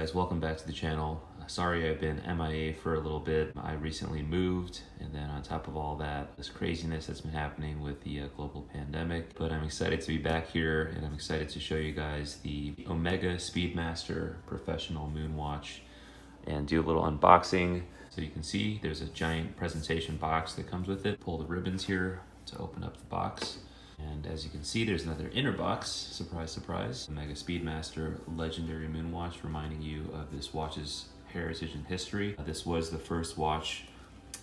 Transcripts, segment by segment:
guys, welcome back to the channel. Sorry I've been MIA for a little bit. I recently moved, and then on top of all that, this craziness that's been happening with the global pandemic. But I'm excited to be back here, and I'm excited to show you guys the Omega Speedmaster Professional Moonwatch and do a little unboxing. So you can see there's a giant presentation box that comes with it. Pull the ribbons here to open up the box. And as you can see, there's another inner box, surprise, surprise. Omega Speedmaster Legendary Moonwatch, reminding you of this watch's heritage and history. This was the first watch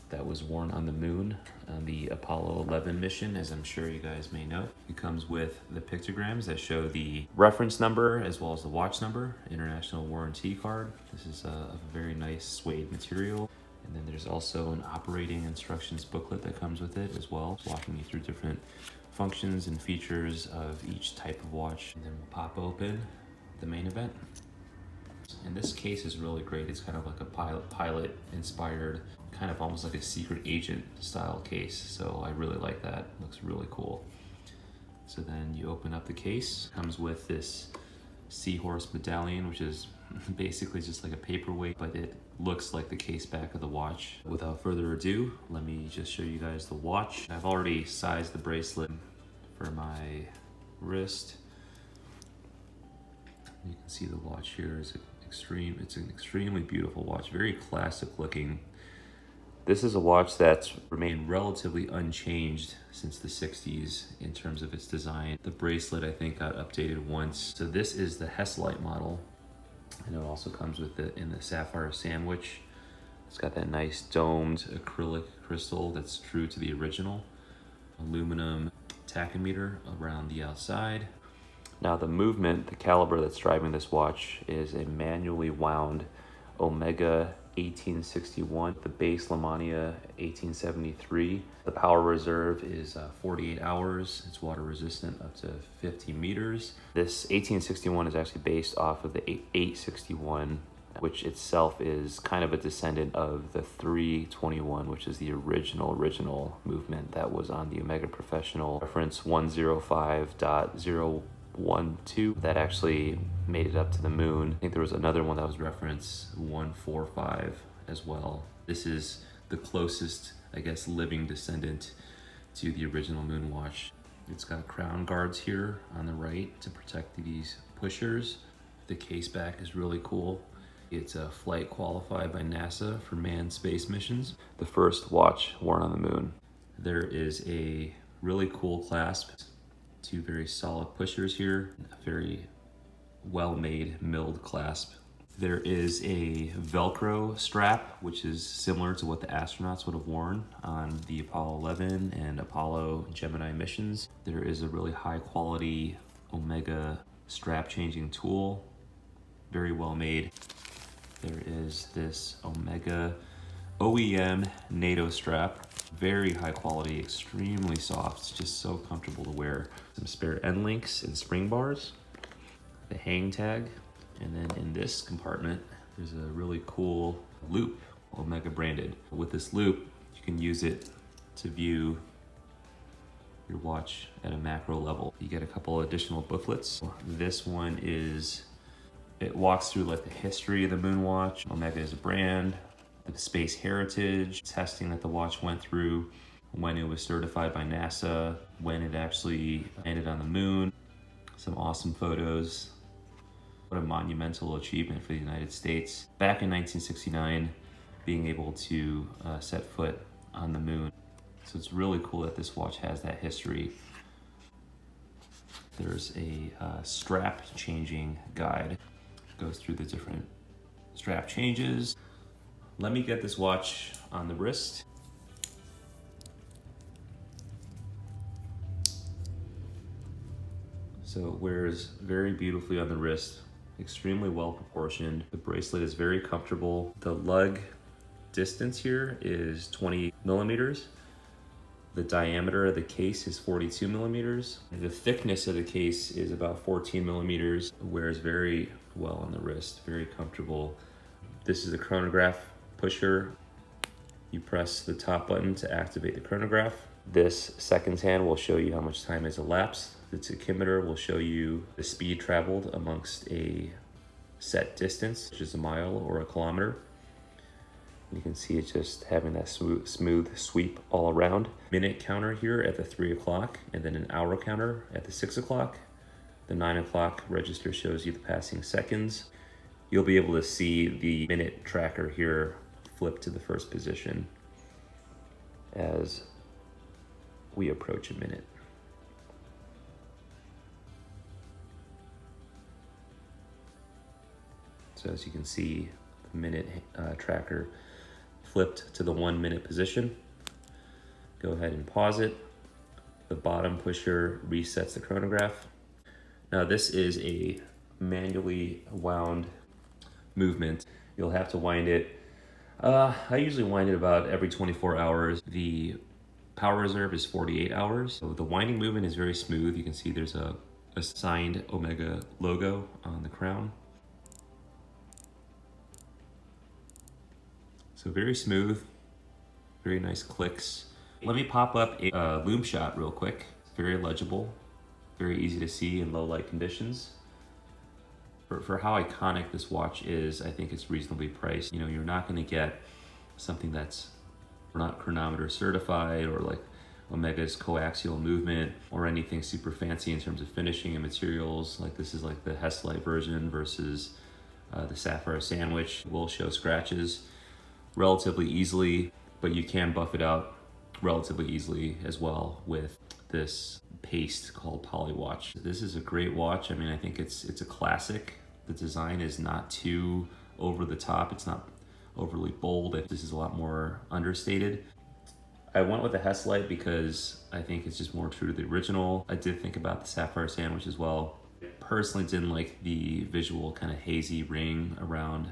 that was worn on the moon on the Apollo 11 mission, as I'm sure you guys may know. It comes with the pictograms that show the reference number as well as the watch number, international warranty card. This is a very nice suede material. And then there's also an operating instructions booklet that comes with it as well, walking you through different functions and features of each type of watch. And then we'll pop open the main event. And this case is really great. It's kind of like a pilot inspired, kind of almost like a secret agent style case. So I really like that. Looks really cool. So then you open up the case. Comes with this seahorse medallion, which is basically just like a paperweight, but it looks like the case back of the watch. Without further ado, let me just show you guys the watch. I've already sized the bracelet for my wrist. You can see the watch here is it's an extremely beautiful watch, very classic looking. This is a watch that's remained relatively unchanged since the 60s in terms of its design. The bracelet, I think, got updated once. So this is the Hesalite model, and it also comes with it in the sapphire sandwich. It's got that nice domed acrylic crystal that's true to the original. Aluminum tachometer around the outside. Now the movement, the caliber that's driving this watch is a manually wound Omega 1861, the base Lamania 1873. The power reserve is 48 hours. It's water resistant up to 50 meters. This 1861 is actually based off of the 861, which itself is kind of a descendant of the 321, which is the original movement that was on the Omega Professional reference 105.012 that actually made it up to the moon. I think there was another one that was reference 145 as well. This is the closest, I guess, living descendant to the original Moonwatch. It's got crown guards here on the right to protect these pushers. The case back is really cool. It's a flight qualified by NASA for manned space missions. The first watch worn on the moon. There is a really cool clasp. Two very solid pushers here, a very well-made milled clasp. There is a Velcro strap, which is similar to what the astronauts would have worn on the Apollo 11 and Apollo Gemini missions. There is a really high quality Omega strap changing tool, very well made. There is this Omega OEM NATO strap. Very high quality, extremely soft, just so comfortable to wear. Some spare end links and spring bars, the hang tag, and then in this compartment, there's a really cool loop, Omega branded. With this loop, you can use it to view your watch at a macro level. You get a couple additional booklets. This one it walks through like the history of the Moonwatch. Omega is a brand, the space heritage, testing that the watch went through, when it was certified by NASA, when it actually landed on the moon. Some awesome photos. What a monumental achievement for the United States. Back in 1969, being able to set foot on the moon. So it's really cool that this watch has that history. There's a strap changing guide. It goes through the different strap changes. Let me get this watch on the wrist. So it wears very beautifully on the wrist, extremely well proportioned. The bracelet is very comfortable. The lug distance here is 20 millimeters. The diameter of the case is 42 millimeters. The thickness of the case is about 14 millimeters. It wears very well on the wrist, very comfortable. This is a Chronograph Pusher. You press the top button to activate the chronograph. This seconds hand will show you how much time has elapsed. The tachymeter will show you the speed traveled amongst a set distance, which is a mile or a kilometer. You can see it's just having that smooth sweep all around. Minute counter here at the 3 o'clock, and then an hour counter at the 6 o'clock. The 9 o'clock register shows you the passing seconds. You'll be able to see the minute tracker here flip to the first position as we approach a minute. So as you can see, the minute tracker flipped to the 1 minute position. Go ahead and pause it. The bottom pusher resets the chronograph. Now this is a manually wound movement. You'll have to wind it. I usually wind it about every 24 hours. The power reserve is 48 hours. So the winding movement is very smooth. You can see there's a signed Omega logo on the crown. So very smooth, very nice clicks. Let me pop up a loom shot real quick. Very legible, very easy to see in low light conditions. For how iconic this watch is, I think it's reasonably priced. You know, you're not gonna get something that's not chronometer certified or like Omega's coaxial movement or anything super fancy in terms of finishing and materials. Like this is like the Hesalite version versus the Sapphire Sandwich. Will show scratches relatively easily, but you can buff it out relatively easily as well with this paste called Polywatch. This is a great watch. I mean, I think it's a classic. The design is not too over the top. It's not overly bold. This is a lot more understated. I went with the Hesalite because I think it's just more true to the original. I did think about the Sapphire Sandwich as well. Personally didn't like the visual kind of hazy ring around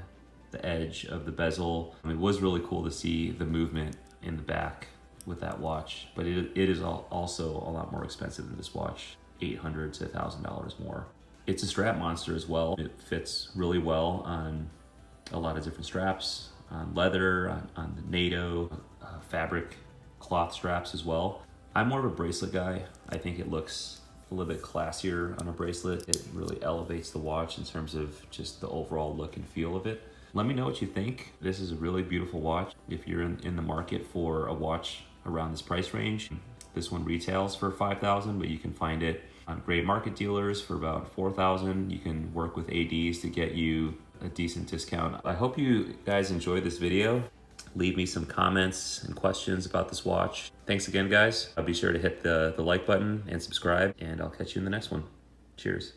the edge of the bezel. I mean, it was really cool to see the movement in the back with that watch, but it is also a lot more expensive than this watch, $800 to $1,000 more. It's a strap monster as well. It fits really well on a lot of different straps, on leather, on the NATO, fabric cloth straps as well. I'm more of a bracelet guy. I think it looks a little bit classier on a bracelet. It really elevates the watch in terms of just the overall look and feel of it. Let me know what you think. This is a really beautiful watch. If you're in the market for a watch around this price range, this one retails for $5,000, but you can find it on gray market dealers for about $4,000. You can work with ADs to get you a decent discount. I hope you guys enjoyed this video. Leave me some comments and questions about this watch. Thanks again, guys. Be sure to hit the like button and subscribe, and I'll catch you in the next one. Cheers.